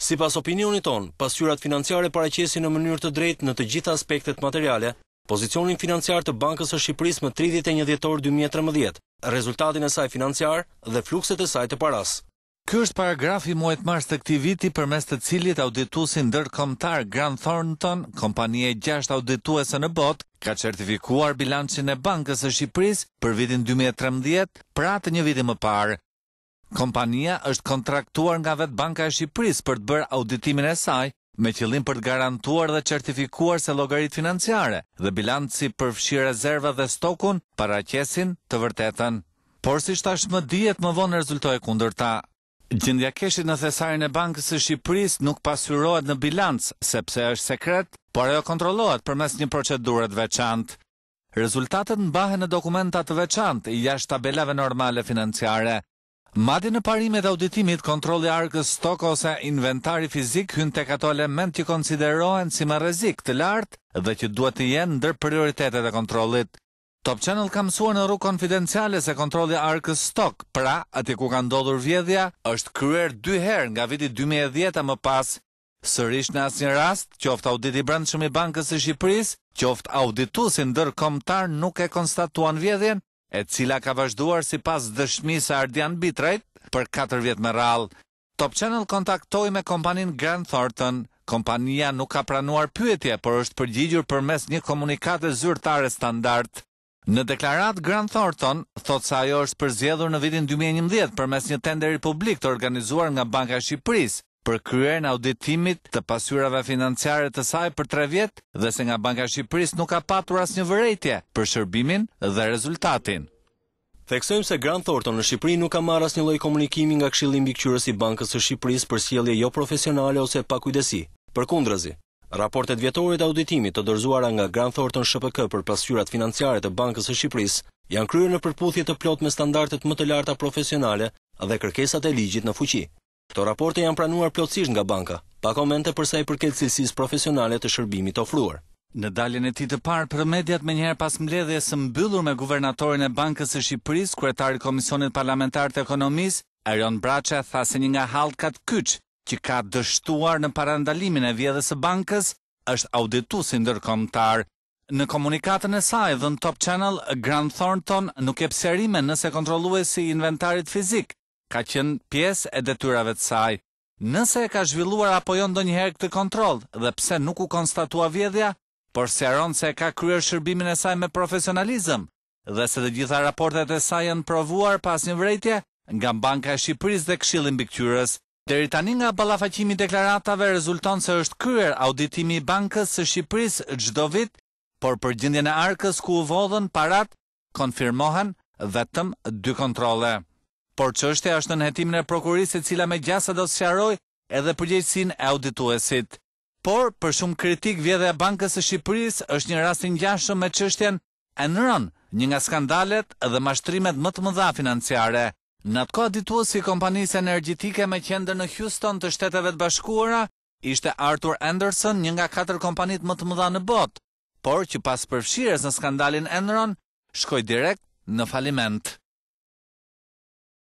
Sipas opinionit ton, pasqyrat financiare paraqesin në mënyrë të drejtë në të gjitha aspektet materiale pozicionin financiar të Bankës së Shqipërisë më 31 dhjetor 2013, rezultatin e saj financiar dhe flukset e saj të paras. Ky është paragrafi muajit mars të këtij viti përmes të cilit audituesi ndërkombëtar Grant Thornton, kompania e 6 audituese në botë, ka certifikuar bilancin e Bankës së Shqipërisë për vitin 2013, pra të një viti më parë. Kompania është kontraktuar nga vetë Banka e Shqipërisë për të bërë auditimin e saj, me qëllim për të garantuar dhe certifikuar se llogaritë financiare dhe bilanci përfshi rezerva dhe stokun paraqesin të vërtetën. Por siç tashmë dihet, më vonë rezultoi kundërta. Gjendja e keshit në thesarin e Bankës së Shqipërisë nuk pasqyrohet në bilanc, sepse është sekret, por ajo kontrollohet përmes një procedure të veçantë. Rezultatet mbahen në dokumenta të veçantë jashtë tabelave normale financiare. Madje në parimet e auditimit, kontrolli arkës stok ose inventari fizik hyn tek ato elementë që konsiderohen si me rrezik të lartë dhe që duhet të jenë ndër prioritetet e kontrollit. Top Channel ka mësuar në rrugë konfidenciale se kontrolli arkës stok, pra atje ku ka ndodhur vjedhja, është kryer 2 herë nga viti 2010 më pas. Sërish në asnjë rast, qoftë auditi brendshëm i Bankës së Shqipërisë, qoftë audituesi ndërkombëtar nuk e konstatuan vjedhjen, e cila ka vazhduar sipas dëshmisë së Ardian Bitrajt për 4 vjet me radhë. Top Channel kontaktoi me kompaninë Grant Thornton. Kompania nuk ka pranuar pyetje, por është përgjigjur përmes një komunikate zyrtare standard. Në deklarat, Grant Thornton thot se ajo është përzgjedhur në vitin 2011 përmes një tenderi publik të organizuar nga Banka e Shqipërisë për kryerjen e auditimit të pasqyrave financiare të saj për 3 vjet dhe se nga Banka e Shqipërisë nuk ka patur asnjë vërejtje për shërbimin dhe rezultatin. Theksojmë se Grant Thornton në Shqipëri nuk ka marrë asnjë lloj komunikimi nga Këshilli Mbikëqyrës i Bankës së Shqipërisë për sjellje jo profesionale ose pakujdesi. Përkundrazi, raportet vjetore të auditimit të dorëzuara nga Grant Thornton SHPK për pasqyrat financiare të Bankës së Shqipërisë janë kryer në përputhje të plotë me standardet më të larta profesionale dhe kërkesat e ligjit në fuqi. Këto raporte janë pranuar plotësisht nga banka, pa komente për sa i përket cilësisë profesionale të shërbimit ofruar. Në daljen e tij të parë për mediat menjëherë pas mbledhjes së mbyllur me guvernatorin e Bankës së Shqipërisë, kryetari i Komisionit Parlamentar të Ekonomisë, Arion Braça, tha se një nga hallkat kyç që ka dështuar në parandalimin e vjedhjes së bankës është audituesi ndërkombëtar. Në komunikatën e saj dhënë Top Channel, Grant Thornton nuk jep sqarime nëse kontrolluesi i inventarit fizik ka qenë pjesë e detyrave të saj. Nëse e ka zhvilluar apo jo ndonjëherë këtë kontroll dhe pse nuk u konstatua vjedhja, por sqaron se e ka kryer shërbimin e saj me profesionalizëm dhe se të gjitha raportet e saj janë provuar pa asnjë vërejtje nga Banka e Shqipërisë dhe Këshilli Mbikëqyrës. Deri tani nga ballafaqimi i deklaratave rezulton se është kryer auditimi i Bankës së Shqipërisë çdo vit, por për gjendjen e arkës ku u vodhën parat konfirmohen vetëm 2 kontrolle. Por çështja është në hetimin e prokurisë, e cila me gjasa do të sqarojë edhe përgjegjësinë e audituesit. Por për shumë kritik, vjedhja e Bankës së Shqipërisë është një rast i ngjashëm me çështjen Enron, një nga skandalet dhe mashtrimet më të mëdha financiare. Në atë kohë audituesi i kompanisë energjetike me qendër në Houston të Shteteve të Bashkuara ishte Arthur Anderson, një nga 4 kompanitë më të mëdha në botë, por që pas përfshirjes në skandalin Enron, shkoi direkt në faliment.